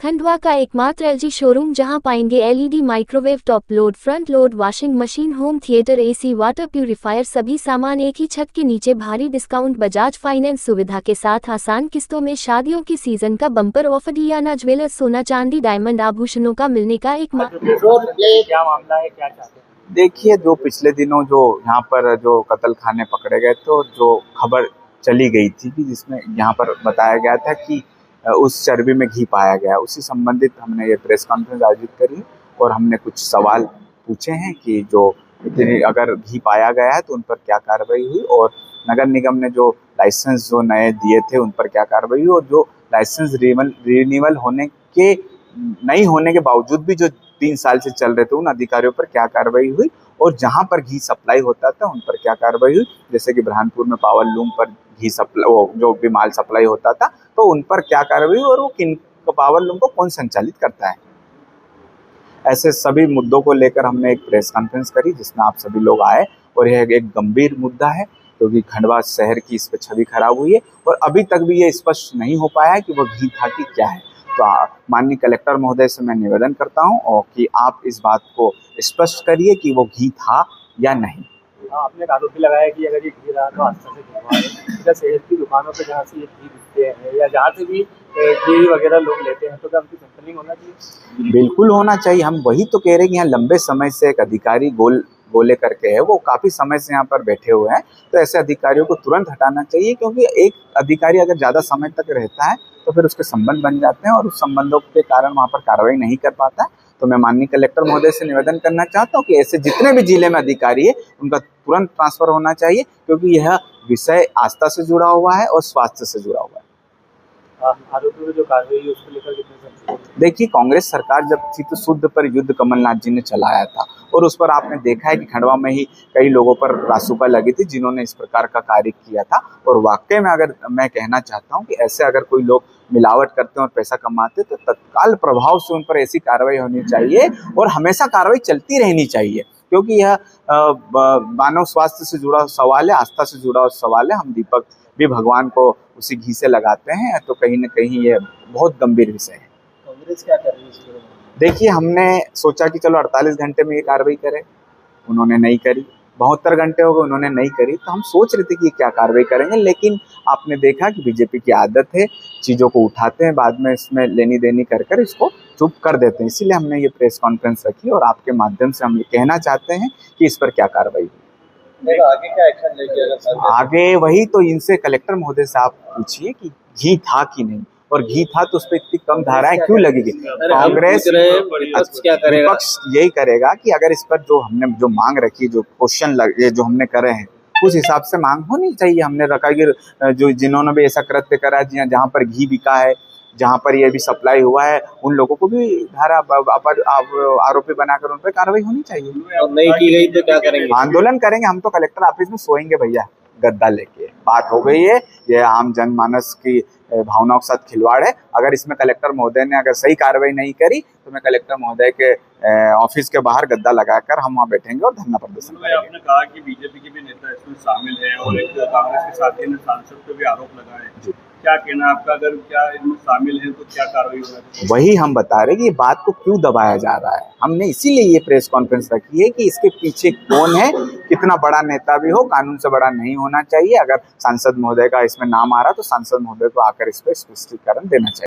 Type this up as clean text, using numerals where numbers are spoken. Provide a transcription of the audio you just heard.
खंडवा का एकमात्र LG showroom जहां पाएंगे LED microwave, top load, front load, washing machine, home theatre, AC, water purifier, सभी सामान एक ही छत के नीचे। भारी डिस्काउंट, बजाज फाइनेंस सुविधा के साथ आसान किस्तों में। शादियों की सीजन का बम्पर ऑफर। डियाना ज्वेलर्स, सोना चांदी डायमंड आभूषणों का मिलने का एक क्या मामला है, क्या चाहते हैं? देखिए, जो पिछले दिनों जो यहाँ पर जो कत्ल खाने पकड़े गए तो जो खबर चली गई थी कि जिसमें यहाँ पर बताया गया था कि उस चर्बी में घी पाया गया, उसी संबंधित हमने ये प्रेस कॉन्फ्रेंस आयोजित करी और हमने कुछ सवाल पूछे हैं कि जो अगर घी पाया गया है तो उन पर क्या कार्रवाई हुई और नगर निगम ने जो लाइसेंस जो नए दिए थे उन पर क्या कार्रवाई हुई और जो लाइसेंस रिन्यूअल होने के नहीं होने के बावजूद भी जो 3 साल से चल रहे थे उन अधिकारियों पर क्या कार्रवाई हुई और जहां पर घी सप्लाई होता था उन पर क्या कार्रवाई हुई। जैसे कि बुरहानपुर में पावर लूम पर घी सप्लाई, वो जो भी माल सप्लाई होता था तो उन पर क्या कार्रवाई हुई और वो किन पावर लूम को कौन संचालित करता है। ऐसे सभी मुद्दों को लेकर हमने एक प्रेस कॉन्फ्रेंस करी जिसमें आप सभी लोग आए और यह एक गंभीर मुद्दा है क्योंकि खंडवा शहर की इस पर छवि खराब हुई है और अभी तक भी ये स्पष्ट नहीं हो पाया है कि वो घी था कि क्या है। तो माननीय कलेक्टर महोदय से मैं निवेदन करता हूं और कि आप इस बात को स्पष्ट करिए कि वो घी था या नहीं। आपने आरोप भी लगाया कि अगर ये घी रहा तो आस्था से घिरवा शहर की दुकानों पे जहाँ से ये घी बिकते हैं या जहाँ से भी घी वगैरह लोग लेते हैं तो क्या उनकी सैंपलिंग होना चाहिए? बिल्कुल होना चाहिए। हम वही तो कह रहे हैं कि यहाँ लंबे समय से एक अधिकारी गोले करके है, वो काफ़ी समय से यहाँ पर बैठे हुए हैं, तो ऐसे अधिकारियों को तुरंत हटाना चाहिए क्योंकि एक अधिकारी अगर ज़्यादा समय तक रहता है तो फिर उसके संबंध बन जाते हैं और उस संबंधों के कारण वहाँ पर कार्रवाई नहीं कर पाता है। तो मैं माननीय कलेक्टर महोदय से निवेदन करना चाहता हूँ कि ऐसे जितने भी जिले में अधिकारी है उनका तुरंत ट्रांसफर होना चाहिए क्योंकि यह विषय आस्था से जुड़ा हुआ है और स्वास्थ्य से जुड़ा हुआ है। आरोपियों में जो कार्रवाई है उसको लेकर कितने? देखिए, कांग्रेस सरकार जब थी तो शुद्ध पर युद्ध कमलनाथ जी ने चलाया था और उस पर आपने देखा है कि खंडवा में ही कई लोगों पर रासुका लगी थी जिन्होंने इस प्रकार का कार्य किया था। और वाकई में अगर मैं कहना चाहता हूं कि ऐसे अगर कोई लोग मिलावट करते हैं और पैसा कमाते तो तत्काल प्रभाव से उन पर ऐसी कार्रवाई होनी चाहिए और हमेशा कार्रवाई चलती रहनी चाहिए क्योंकि यह मानव स्वास्थ्य से जुड़ा सवाल है, आस्था से जुड़ा सवाल है। हम दीपक भी भगवान को उसी घी से लगाते हैं तो कहीं ना कहीं ये बहुत गंभीर विषय है। कांग्रेस क्या कर रही है? देखिए, हमने सोचा कि चलो 48 घंटे में ये कार्रवाई करें, उन्होंने नहीं करी। 72 घंटे हो गए, उन्होंने नहीं करी। तो हम सोच रहे थे कि क्या कार्रवाई करेंगे, लेकिन आपने देखा कि बीजेपी की आदत है, चीज़ों को उठाते हैं, बाद में इसमें लेनी देनी कर इसको चुप कर देते हैं। इसीलिए हमने ये प्रेस कॉन्फ्रेंस रखी और आपके माध्यम से हम ये कहना चाहते हैं कि इस पर क्या कार्रवाई हुई। आगे क्या एक्शन लेंगे? आगे वही तो इनसे कलेक्टर महोदय से आप पूछिए कि घी था कि नहीं, और घी था तो उस पर इतनी कम धाराएं क्यों लगेगी। कांग्रेस क्या करेगा? विपक्ष यही करेगा कि अगर इस पर जो हमने जो मांग रखी, जो क्वेश्चन जो हमने करे हैं उस हिसाब से मांग होनी चाहिए। हमने रखा कि जो जिन्होंने भी ऐसा कृत्य करा है, जहाँ पर घी बिका है, जहाँ पर ये भी सप्लाई हुआ है, उन लोगों को भी धारा आरोपी बनाकर उन पर कार्रवाई होनी चाहिए। नहीं की गई तो क्या करेंगे? आंदोलन करेंगे। हम तो कलेक्टर ऑफिस में सोएंगे भैया, गद्दा लेके। बात हो गई है, ये आम जनमानस की भावनाओं के साथ खिलवाड़ है। अगर इसमें कलेक्टर महोदय ने अगर सही कार्रवाई नहीं करी तो मैं कलेक्टर महोदय के ऑफिस के बाहर गद्दा लगाकर हम वहाँ बैठेंगे और धरना प्रदर्शन करेंगे। आपने कहा कि बीजेपी के भी नेता इसमें शामिल है और एक कांग्रेस के साथी ने सांसद पे भी आरोप लगाया है, क्या कहना आपका? अगर क्या इसमें शामिल है तो क्या कार्रवाई होना चाहिए? वही हम बता रहे कि ये बात को क्यों दबाया जा रहा है। हमने इसीलिए ये प्रेस कॉन्फ्रेंस रखी है कि इसके पीछे कौन है, कितना बड़ा नेता भी हो, कानून से बड़ा नहीं होना चाहिए। अगर सांसद महोदय का इसमें नाम आ रहा तो सांसद महोदय को आकर इस पर स्पष्टीकरण देना चाहिए।